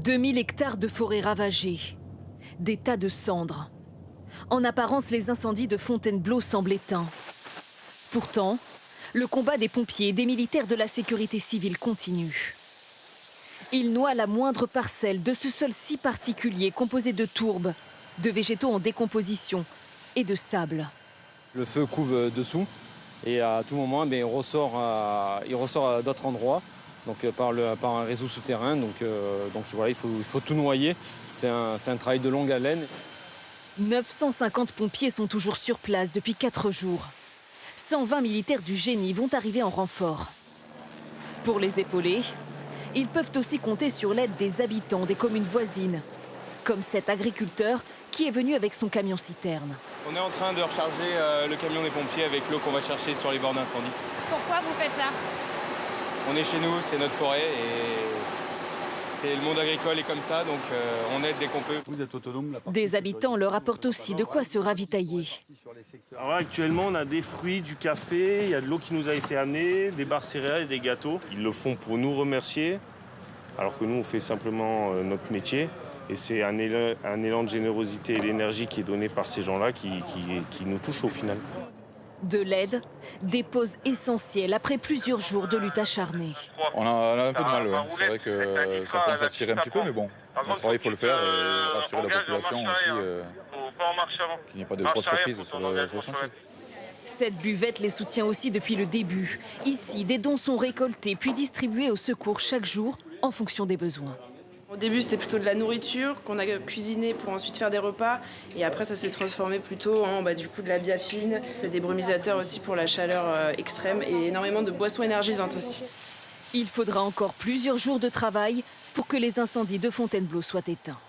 2000 hectares de forêt ravagés, des tas de cendres. En apparence, les incendies de Fontainebleau semblent éteints. Pourtant, le combat des pompiers et des militaires de la sécurité civile continue. Ils noient la moindre parcelle de ce sol si particulier composé de tourbes, de végétaux en décomposition et de sable. Le feu couve dessous et à tout moment il ressort à d'autres endroits donc, par un réseau souterrain. Donc voilà, il faut tout noyer. C'est un travail de longue haleine. 950 pompiers sont toujours sur place depuis 4 jours. 120 militaires du génie vont arriver en renfort. Pour les épauler, ils peuvent aussi compter sur l'aide des habitants des communes voisines, comme cet agriculteur qui est venu avec son camion-citerne. On est en train de recharger le camion des pompiers avec l'eau qu'on va chercher sur les bords d'incendie. Pourquoi vous faites ça? On est chez nous, c'est notre forêt et c'est le monde agricole est comme ça, donc on aide dès qu'on peut. Vous êtes autonome. Des habitants leur apportent aussi de quoi se ravitailler. Alors actuellement, on a des fruits, du café, il y a de l'eau qui nous a été amenée, des barres céréales et des gâteaux. Ils le font pour nous remercier, alors que nous, on fait simplement notre métier. Et c'est un élan de générosité et d'énergie qui est donné par ces gens-là qui nous touche au final. De l'aide, des pauses essentielles après plusieurs jours de lutte acharnée. On a un peu de mal, ouais. C'est vrai que ça commence à tirer un petit peu, mais bon, le travail, il faut le faire et rassurer la population aussi qu'il n'y ait pas de grosses reprises sur le chantier. Cette buvette les soutient aussi depuis le début. Ici, des dons sont récoltés puis distribués au secours chaque jour en fonction des besoins. Au début, c'était plutôt de la nourriture qu'on a cuisiné pour ensuite faire des repas. Et après, ça s'est transformé plutôt en du coup, de la biafine. C'est des brumisateurs aussi pour la chaleur extrême et énormément de boissons énergisantes aussi. Il faudra encore plusieurs jours de travail pour que les incendies de Fontainebleau soient éteints.